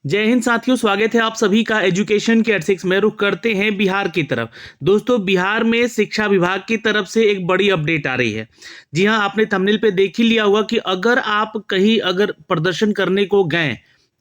जय हिंद साथियों, स्वागत है आप सभी का एजुकेशन के 86 में। रुख करते हैं बिहार की तरफ। दोस्तों, बिहार में शिक्षा विभाग की तरफ से एक बड़ी अपडेट आ रही है। जी हां, आपने थंबनेल पे देख ही लिया होगा कि अगर आप कहीं प्रदर्शन करने को गए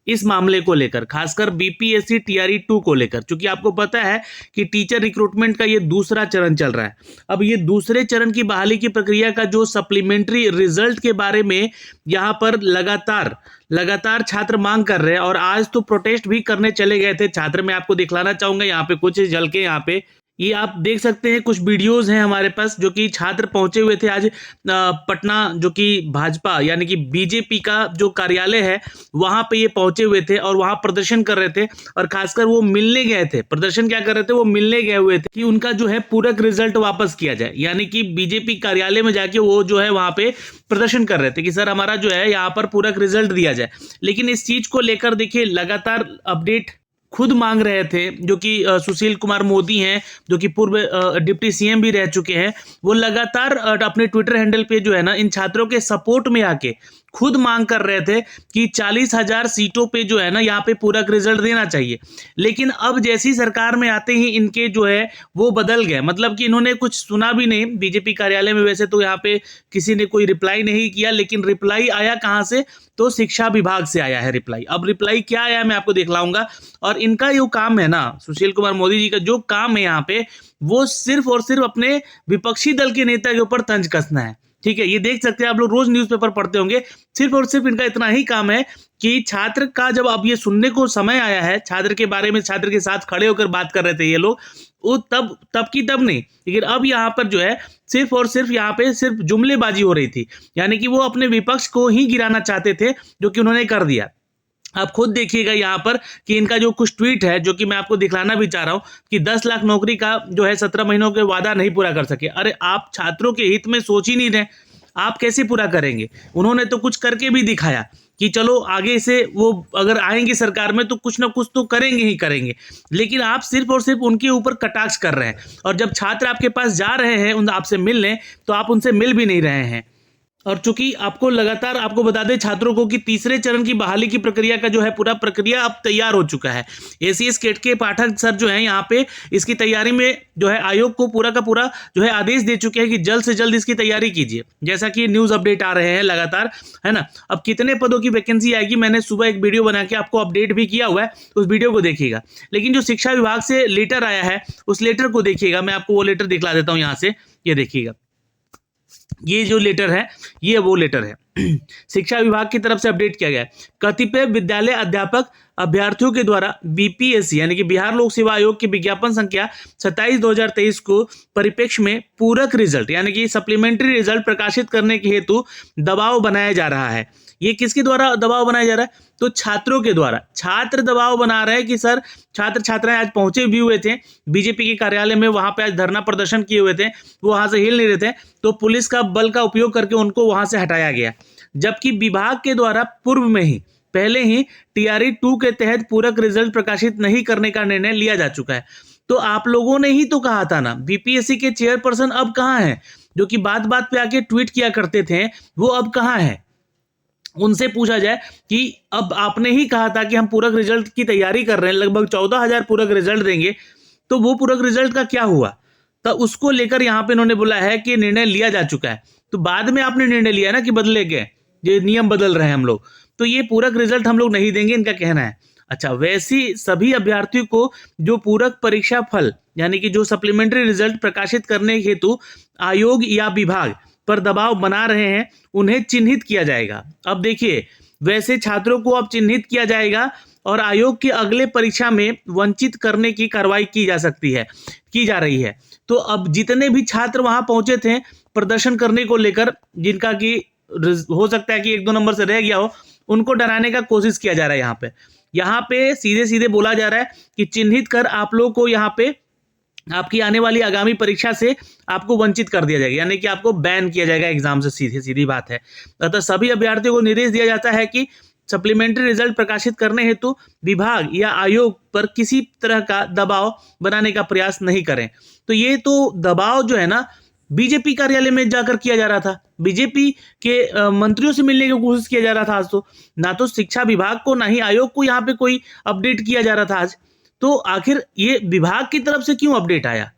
इस मामले को लेकर, खासकर बीपीएससी टीआरई 2 को लेकर, क्योंकि आपको पता है कि टीचर रिक्रूटमेंट का ये दूसरा चरण चल रहा है। अब ये दूसरे चरण की बहाली की प्रक्रिया का जो सप्लीमेंट्री रिजल्ट के बारे में यहाँ पर लगातार छात्र मांग कर रहे हैं और आज तो प्रोटेस्ट भी करने चले गए थे छात्र। मैं आपको दिखलाना चाहूंगा यहाँ पे कुछ झलके। यहाँ पे ये आप देख सकते हैं, कुछ वीडियोस हैं हमारे पास जो कि छात्र पहुंचे हुए थे आज पटना, जो कि भाजपा यानी कि बीजेपी का जो कार्यालय है वहां पे ये पहुंचे हुए थे और वहां प्रदर्शन कर रहे थे। और खासकर वो मिलने गए थे, प्रदर्शन क्या कर रहे थे, वो मिलने गए हुए थे कि उनका जो है पूरक रिजल्ट वापस किया जाए। यानी कि बीजेपी कार्यालय में जाके वो जो है वहां पे प्रदर्शन कर रहे थे कि सर हमारा जो है यहाँ पर पूरक रिजल्ट दिया जाए। लेकिन इस चीज को लेकर देखिए लगातार अपडेट खुद मांग रहे थे, जो कि सुशील कुमार मोदी हैं, जो कि पूर्व डिप्टी सीएम भी रह चुके हैं। वो लगातार अपने ट्विटर हैंडल पे जो है ना इन छात्रों के सपोर्ट में आके खुद मांग कर रहे थे कि 40,000 सीटों पे जो है ना यहाँ पे पूरक रिजल्ट देना चाहिए। लेकिन अब जैसी सरकार में आते ही इनके जो है वो बदल गए। मतलब कि इन्होंने कुछ सुना भी नहीं बीजेपी कार्यालय में। वैसे तो यहाँ पे किसी ने कोई रिप्लाई नहीं किया, लेकिन रिप्लाई आया कहाँ से, तो शिक्षा विभाग से आया है रिप्लाई। अब रिप्लाई क्या आया मैं आपको दिखलाऊंगा। और इनका जो काम है ना, सुशील कुमार मोदी जी का जो काम है यहाँ पे, वो सिर्फ और सिर्फ अपने विपक्षी दल के नेता के ऊपर तंज कसना है। ठीक है, ये देख सकते हैं आप लोग, रोज न्यूज़पेपर पढ़ते होंगे। सिर्फ और सिर्फ इनका इतना ही काम है कि छात्र का जब अब ये सुनने को समय आया है, छात्र के बारे में छात्र के साथ खड़े होकर बात कर रहे थे ये लोग, वो तब की तब नहीं, लेकिन अब यहाँ पर जो है सिर्फ और सिर्फ यहाँ पे सिर्फ जुमलेबाजी हो रही थी। यानी कि वो अपने विपक्ष को ही गिराना चाहते थे, जो कि उन्होंने कर दिया। आप खुद देखिएगा यहाँ पर कि इनका जो कुछ ट्वीट है, जो कि मैं आपको दिखलाना भी चाह रहा हूँ कि 10 लाख नौकरी का जो है 17 महीनों के वादा नहीं पूरा कर सके। अरे आप छात्रों के हित में सोच ही नहीं रहे, आप कैसे पूरा करेंगे? उन्होंने तो कुछ करके भी दिखाया कि चलो आगे से वो अगर आएंगे सरकार में तो कुछ ना कुछ तो करेंगे ही करेंगे। लेकिन आप सिर्फ और सिर्फ उनके ऊपर कटाक्ष कर रहे हैं। और जब छात्र आपके पास जा रहे हैं उन आपसे मिलने, तो आप उनसे मिल भी नहीं रहे हैं। और चूंकि आपको लगातार आपको बता दें छात्रों को कि तीसरे चरण की बहाली की प्रक्रिया का जो है पूरा प्रक्रिया अब तैयार हो चुका है। एसीएस केट के पाठक सर जो है यहाँ पे इसकी तैयारी में जो है आयोग को पूरा का पूरा जो है आदेश दे चुके हैं कि जल्द से जल्द इसकी तैयारी कीजिए। जैसा कि न्यूज़ अपडेट आ रहे हैं लगातार, है ना। अब कितने पदों की वैकेंसी आएगी, मैंने सुबह एक वीडियो बना के आपको अपडेट भी किया हुआ है, उस वीडियो को देखिएगा। लेकिन जो शिक्षा विभाग से लेटर आया है उस लेटर को देखिएगा। मैं आपको वो लेटर दिखला देता हूँ यहाँ से, ये देखिएगा। ये जो लेटर है ये वो लेटर है शिक्षा विभाग की तरफ से अपडेट किया गया है। कतिपय विद्यालय अध्यापक अभ्यर्थियों के द्वारा बीपीएससी यानी कि बिहार लोक सेवा आयोग की विज्ञापन संख्या 27/2023 को परिप्रेक्ष्य में पूरक रिजल्ट यानी कि सप्लीमेंट्री रिजल्ट प्रकाशित करने के हेतु दबाव बनाया जा रहा है। ये किसके द्वारा दबाव बनाया जा रहा है? तो छात्रों के द्वारा। छात्र दबाव बना रहे हैं कि सर, छात्र छात्राएं आज पहुंचे भी हुए थे बीजेपी के कार्यालय में, वहां पे आज धरना प्रदर्शन किए हुए थे, वो वहां से हिल नहीं रहे थे, तो पुलिस का बल का उपयोग करके उनको वहां से हटाया गया। जबकि विभाग के द्वारा पूर्व में ही पहले ही टीआरई 2 के तहत पूरक रिजल्ट प्रकाशित नहीं करने का निर्णय लिया जा चुका है। तो आप लोगों ने ही तो कहा था ना, बीपीएससी के चेयरपर्सन अब कहाँ हैं, जो कि बात बात पे आके ट्वीट किया करते थे, वो अब कहाँ हैं? उनसे पूछा जाए कि अब आपने ही कहा था कि हम पूरक रिजल्ट की तैयारी कर रहे हैं, लगभग 14,000 पूरक रिजल्ट देंगे, तो वो पूरक रिजल्ट का क्या हुआ? तो उसको लेकर यहाँ पे इन्होंने बोला है कि निर्णय लिया जा चुका है। तो बाद में आपने निर्णय लिया ना कि बदले गए, ये नियम बदल रहे हैं हम लोग, तो ये पूरक रिजल्ट हम लोग नहीं देंगे, इनका कहना है। अच्छा, वैसी सभी अभ्यर्थियों को जो पूरक परीक्षा फल यानी कि जो सप्लीमेंट्री रिजल्ट प्रकाशित करने हेतु आयोग या विभाग पर दबाव बना रहे हैं, उन्हें चिन्हित किया जाएगा। अब देखिए, वैसे छात्रों को अब चिन्हित किया जाएगा और आयोग की अगले परीक्षा में वंचित करने की कार्रवाई की जा रही है। तो अब जितने भी छात्र वहां पहुंचे थे प्रदर्शन करने को लेकर, जिनका कि हो सकता है कि 1-2 नंबर से रह गया हो, उनको डराने का कोशिश किया जा रहा है। यहाँ पे सीधे सीधे बोला जा रहा है कि चिन्हित कर आप लोग को यहाँ पे आपकी आने वाली आगामी परीक्षा से आपको वंचित कर दिया जाएगा, यानी कि आपको बैन किया जाएगा एग्जाम से। सीधी बात है। अतः सभी अभ्यर्थियों को निर्देश दिया जाता है कि सप्लीमेंट्री रिजल्ट प्रकाशित करने हेतु विभाग या आयोग पर किसी तरह का दबाव बनाने का प्रयास नहीं करें। तो ये तो दबाव जो है ना बीजेपी कार्यालय में जाकर किया जा रहा था, बीजेपी के मंत्रियों से मिलने की कोशिश किया जा रहा था। आज तो ना तो शिक्षा विभाग को ना ही आयोग को यहाँ पे कोई अपडेट किया जा रहा था आज। तो आखिर ये विभाग की तरफ से क्यों अपडेट आया?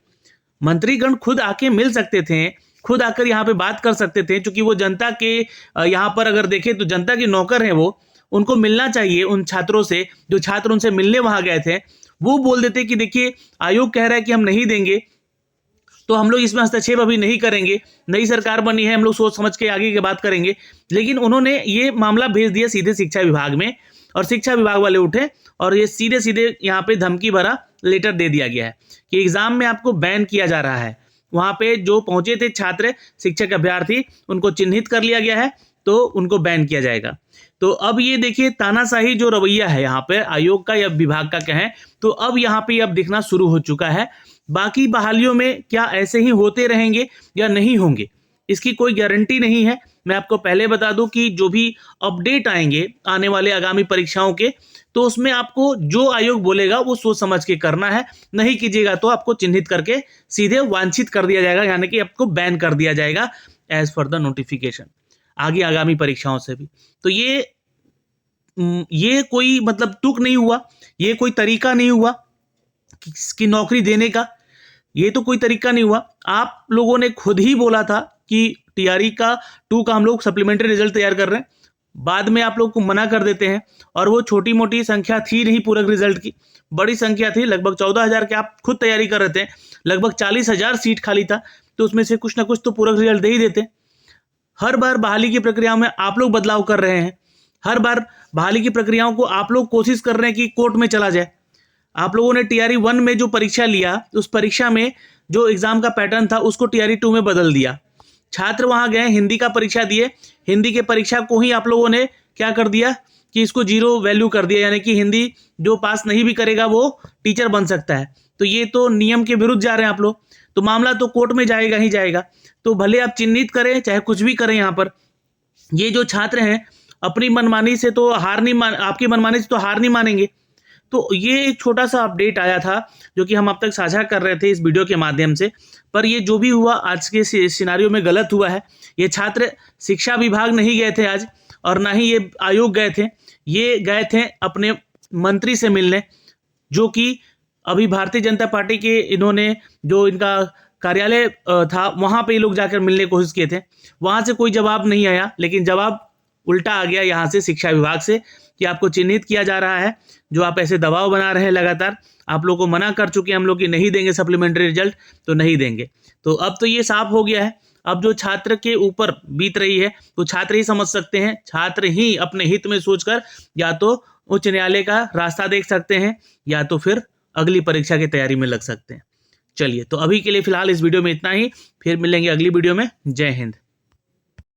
मंत्रीगण खुद आके मिल सकते थे, खुद आकर यहाँ पे बात कर सकते थे, क्योंकि वो जनता के यहाँ पर अगर देखें तो जनता के नौकर हैं वो, उनको मिलना चाहिए उन छात्रों से, जो छात्र उनसे मिलने वहां गए थे। वो बोल देते कि देखिए आयोग कह रहा है कि हम नहीं देंगे, तो हम लोग इसमें हस्तक्षेप अभी नहीं करेंगे, नई सरकार बनी है, हम लोग सोच समझ के आगे की बात करेंगे। लेकिन उन्होंने ये मामला भेज दिया सीधे शिक्षा विभाग में, और शिक्षा विभाग वाले उठे और ये सीधे सीधे यहाँ पे धमकी भरा लेटर दे दिया गया है कि एग्जाम में आपको बैन किया जा रहा है। वहाँ पे जो पहुंचे थे छात्र, शिक्षक, अभ्यर्थी, उनको चिन्हित कर लिया गया है, तो उनको बैन किया जाएगा। तो अब ये देखिए तानाशाही जो रवैया है यहाँ पे आयोग का या विभाग का कहें, तो अब यहाँ पे अब दिखना शुरू हो चुका है। बाकी बहालियों में क्या ऐसे ही होते रहेंगे या नहीं होंगे, इसकी कोई गारंटी नहीं है। मैं आपको पहले बता दूं कि जो भी अपडेट आएंगे आने वाले आगामी परीक्षाओं के, तो उसमें आपको जो आयोग बोलेगा वो सोच समझ के करना है। नहीं कीजिएगा तो आपको चिन्हित करके सीधे वांछित कर दिया जाएगा, यानी कि आपको बैन कर दिया जाएगा एज पर द नोटिफिकेशन आगे आगामी परीक्षाओं से भी। तो ये कोई मतलब तुक नहीं हुआ, ये कोई तरीका नहीं हुआ कि नौकरी देने का, ये तो कोई तरीका नहीं हुआ। आप लोगों ने खुद ही बोला था कि टीआरई का 2 का हम लोग सप्लीमेंट्री रिजल्ट तैयार कर रहे हैं, बाद में आप लोग को मना कर देते हैं। और वो छोटी मोटी संख्या थी नहीं पूरक रिजल्ट की, बड़ी संख्या थी, लगभग 14,000 के आप खुद तैयारी कर रहे थे, लगभग 40,000 सीट खाली था, तो उसमें से कुछ ना कुछ तो पूरक रिजल्ट दे ही देते। हर बार बहाली की प्रक्रिया में आप लोग बदलाव कर रहे हैं, हर बार बहाली की प्रक्रियाओं को आप लोग कोशिश कर रहे हैं कि कोर्ट में चला जाए। आप लोगों ने टीआरई 1 में जो परीक्षा लिया, उस परीक्षा में जो एग्जाम का पैटर्न था उसको टीआरई 2 में बदल दिया। छात्र वहां गए, हिंदी का परीक्षा दिए, हिंदी के परीक्षा को ही आप लोगों ने क्या कर दिया कि इसको 0 वैल्यू कर दिया, यानी कि हिंदी जो पास नहीं भी करेगा वो टीचर बन सकता है। तो ये तो नियम के विरुद्ध जा रहे हैं आप लोग, तो मामला तो कोर्ट में जाएगा ही जाएगा। तो भले आप चिन्हित करें चाहे कुछ भी करें, यहाँ पर ये जो छात्र हैं अपनी मनमानी से तो हार नहीं आपकी मनमानी से तो हार नहीं मानेंगे। तो ये एक छोटा सा अपडेट आया था जो कि हम अब तक साझा कर रहे थे इस वीडियो के माध्यम से। पर ये जो भी हुआ आज के सिनारियो में गलत हुआ है। ये छात्र शिक्षा विभाग नहीं गए थे आज, और ना ही ये आयोग गए थे, ये गए थे अपने मंत्री से मिलने, जो कि अभी भारतीय जनता पार्टी के इन्होंने जो इनका कार्यालय था वहाँ पे ये लोग जाकर मिलने की कोशिश किए थे। वहाँ से कोई जवाब नहीं आया, लेकिन जवाब उल्टा आ गया यहाँ से शिक्षा विभाग से कि आपको चिन्हित किया जा रहा है, जो आप ऐसे दबाव बना रहे हैं लगातार, आप लोगों को मना कर चुके हैं हम लोग कि नहीं देंगे सप्लीमेंट्री रिजल्ट, तो नहीं देंगे। तो अब तो ये साफ हो गया है। अब जो छात्र के ऊपर बीत रही है तो छात्र ही समझ सकते हैं, छात्र ही अपने हित में सोचकर या तो उच्च न्यायालय का रास्ता देख सकते हैं या तो फिर अगली परीक्षा की तैयारी में लग सकते हैं। चलिए, तो अभी के लिए फिलहाल इस वीडियो में इतना ही, फिर मिलेंगे अगली वीडियो में। जय हिंद।